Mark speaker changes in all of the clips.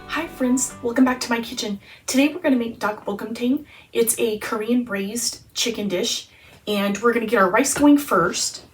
Speaker 1: Hi friends, welcome back to my kitchen. Today we're going to make dakbokkeumtang. It's a Korean braised chicken dish, and we're going to get our rice going first.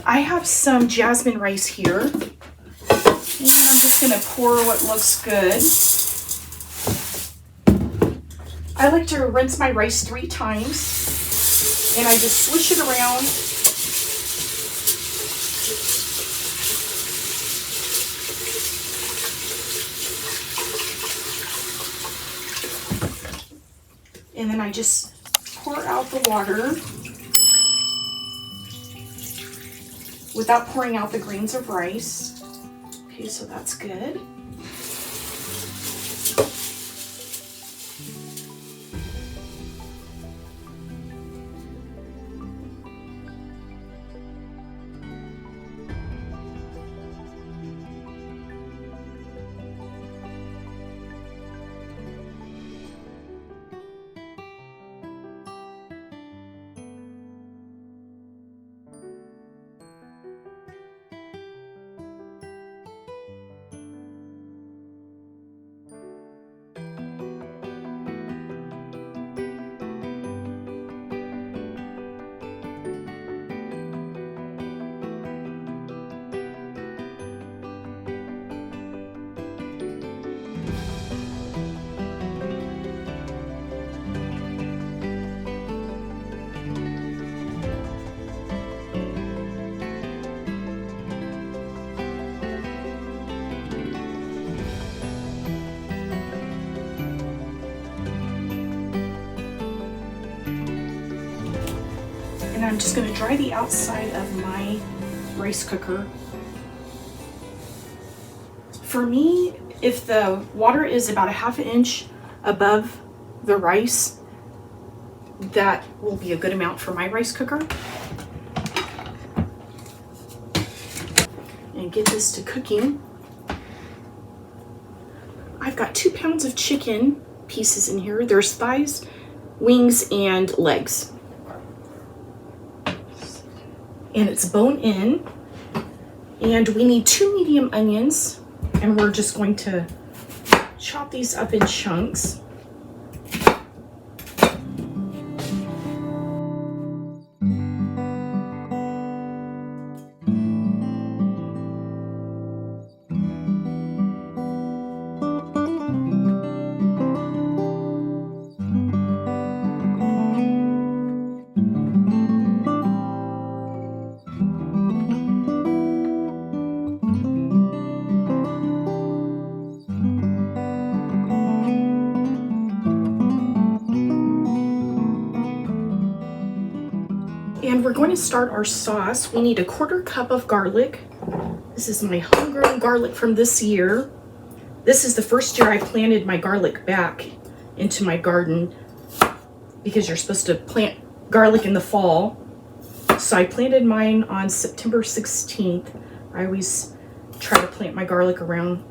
Speaker 1: I have some jasmine rice here, and I'm just going to pour what looks good. I like to rinse my rice 3 times, and I just swish it around. And then I just pour out the water without pouring out the grains of rice. Okay, so that's good. And I'm just going to dry the outside of my rice cooker. For me, if the water is about 1/2 inch above the rice, that will be a good amount for my rice cooker. And get this to cooking. I've got 2 pounds of chicken pieces in here. There's thighs, wings, and legs. And it's bone in. And we need 2 medium onions, and we're just going to chop these up in chunks. And we're going to start our sauce. We need 1/4 cup of garlic. This is my homegrown garlic from this year. This is the first year I planted my garlic back into my garden, because you're supposed to plant garlic in the fall. So I planted mine on September 16th. I always try to plant my garlic around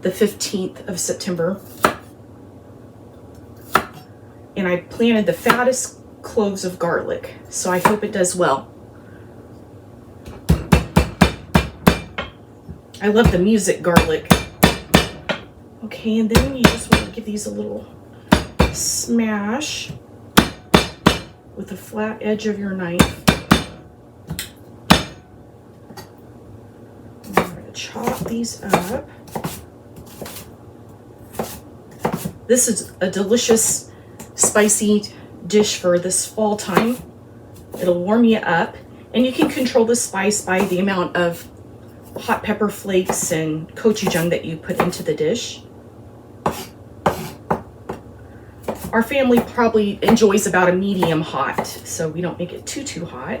Speaker 1: the 15th of September. And I planted the fattest cloves of garlic, so I hope it does well. I love the music garlic. Okay, and then you just want to give these a little smash with the flat edge of your knife. And we're going to chop these up. This is a delicious, spicy dish for this fall time. It'll warm you up, and you can control the spice by the amount of hot pepper flakes and gochujang that you put into the dish. Our family probably enjoys about a medium hot, so we don't make it too hot.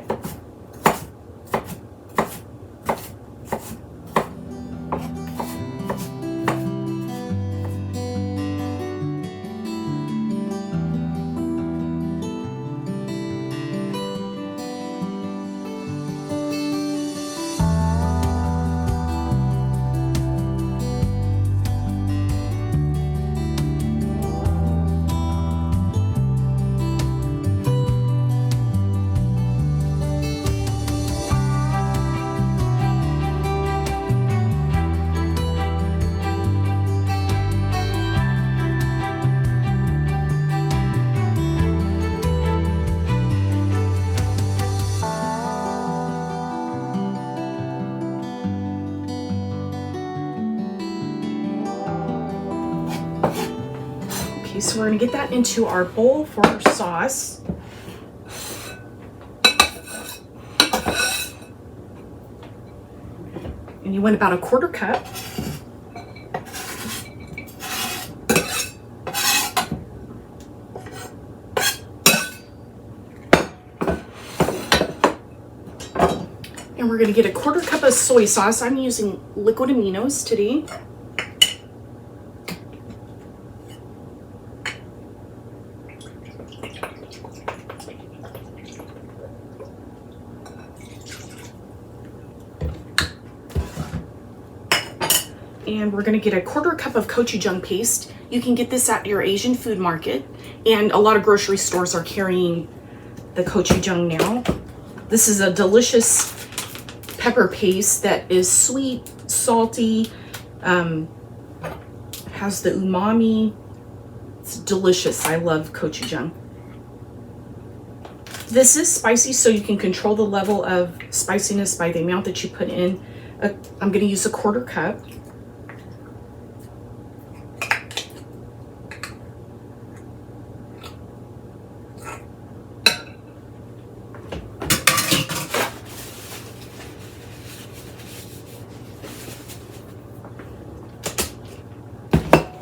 Speaker 1: Okay, so we're gonna get that into our bowl for our sauce. And you want about a 1/4 cup. And we're gonna get a 1/4 cup of soy sauce. I'm using liquid aminos today. And we're gonna get a 1/4 cup of gochujang paste. You can get this at your Asian food market, and a lot of grocery stores are carrying the gochujang now. This is a delicious pepper paste that is sweet, salty, has the umami. It's delicious. I love gochujang. This is spicy, so you can control the level of spiciness by the amount that you put in. I'm gonna use a 1/4 cup.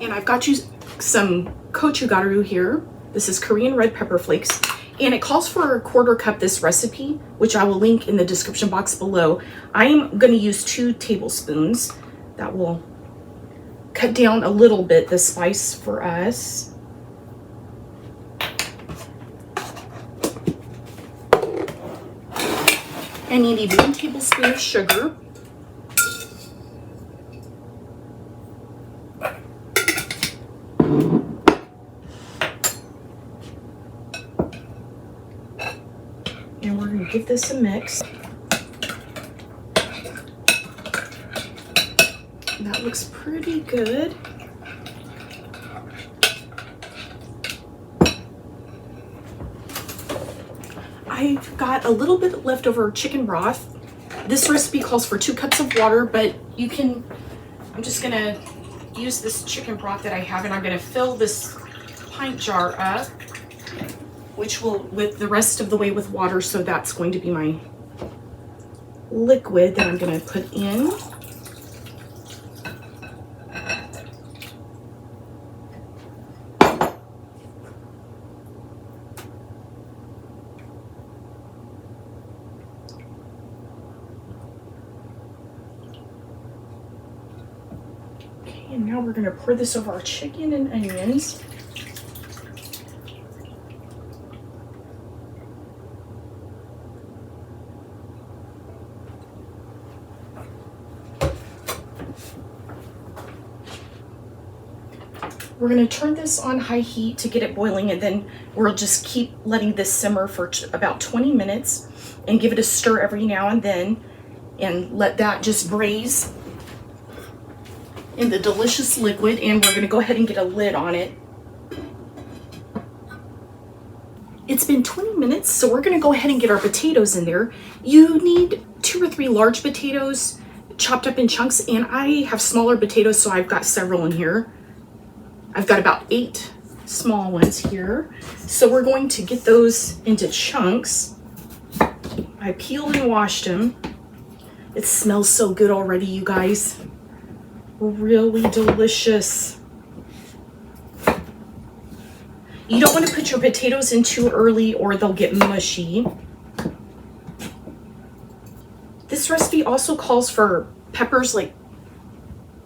Speaker 1: And I've got you some gochujang here. This is Korean red pepper flakes. And it calls for a 1/4 cup this recipe, which I will link in the description box below. I'm going to use 2 tablespoons. That will cut down a little bit the spice for us. And you need 1 tablespoon of sugar. And we're going to give this a mix. And that looks pretty good. I've got a little bit leftover chicken broth. This recipe calls for 2 cups of water, but you can, I'm just going to use this chicken broth that I have, and I'm going to fill this pint jar up, which will, with the rest of the way with water, so that's going to be my liquid that I'm going to put in. Okay, and now we're going to pour this over our chicken and onions. We're going to turn this on high heat to get it boiling, and then we'll just keep letting this simmer for about 20 minutes and give it a stir every now and then, and let that just braise in the delicious liquid. And we're going to go ahead and get a lid on it. It's been 20 minutes, so we're going to go ahead and get our potatoes in there. You need 2 or 3 large potatoes chopped up in chunks, and I have smaller potatoes, so I've got several in here. I've got about 8 small ones here. So we're going to get those into chunks. I peeled and washed them. It smells so good already, you guys. Really delicious. You don't want to put your potatoes in too early or they'll get mushy. This recipe also calls for peppers, like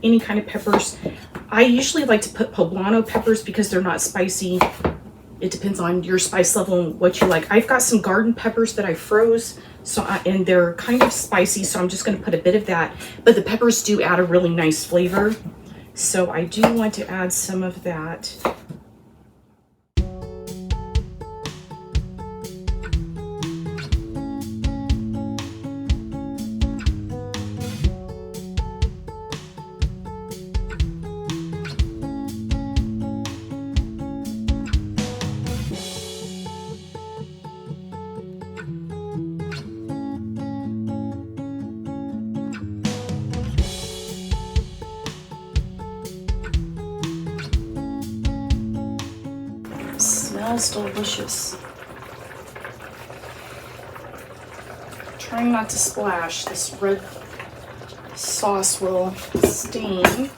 Speaker 1: any kind of peppers. I usually like to put poblano peppers because they're not spicy. It depends on your spice level and what you like. I've got some garden peppers that I froze, and they're kind of spicy, so I'm just going to put a bit of that. But the peppers do add a really nice flavor, so I do want to add some of that. smells delicious. Trying not to splash. This red sauce will stain.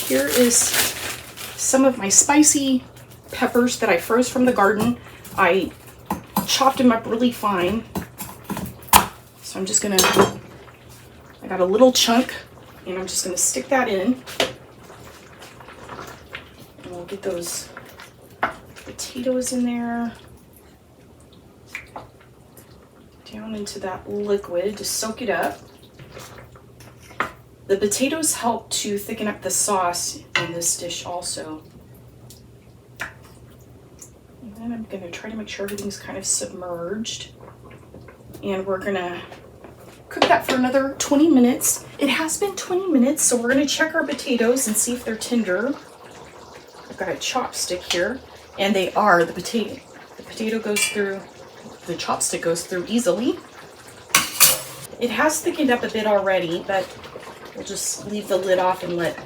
Speaker 1: Here is some of my spicy peppers that I froze from the garden. I chopped them up really fine. So I'm just gonna, I got a little chunk and I'm just gonna stick that in. And we'll get those potatoes in there. Down into that liquid to soak it up. The potatoes help to thicken up the sauce in this dish also. And then I'm gonna try to make sure everything's kind of submerged. And we're gonna cook that for another 20 minutes. It has been 20 minutes, so we're gonna check our potatoes and see if they're tender. I've got a chopstick here, and they are. The potato goes through, the chopstick goes through easily. It has thickened up a bit already, but we'll just leave the lid off and let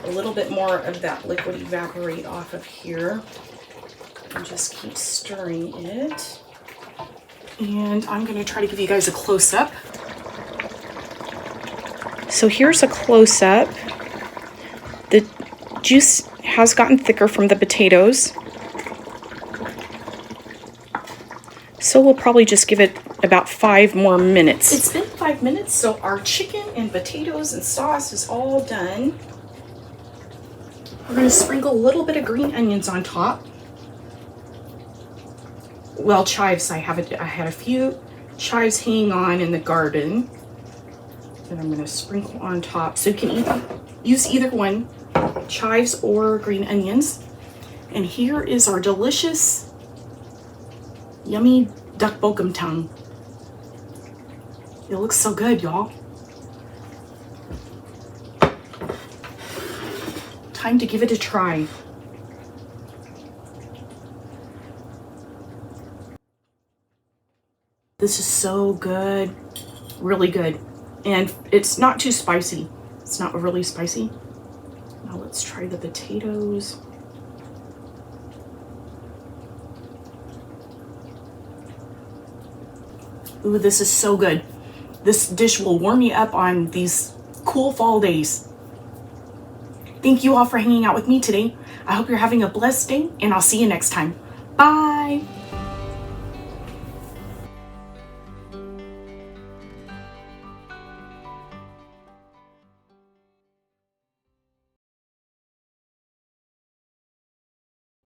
Speaker 1: a little bit more of that liquid evaporate off of here. And just keep stirring it. And I'm going to try to give you guys a close-up. So here's a close-up. The juice has gotten thicker from the potatoes. So we'll probably just give it about 5 more minutes. It's been 5 minutes, so our chicken and potatoes and sauce is all done. We're going to sprinkle a little bit of green onions on top. Well, chives, I had a few chives hanging on in the garden that I'm going to sprinkle on top. So you can use either one, chives or green onions. And here is our delicious, yummy dakbokkeumtang. It looks so good, y'all. Time to give it a try. This is so good, really good. And it's not too spicy. It's not really spicy. Now let's try the potatoes. Ooh, this is so good. This dish will warm you up on these cool fall days. Thank you all for hanging out with me today. I hope you're having a blessed day, and I'll see you next time. Bye.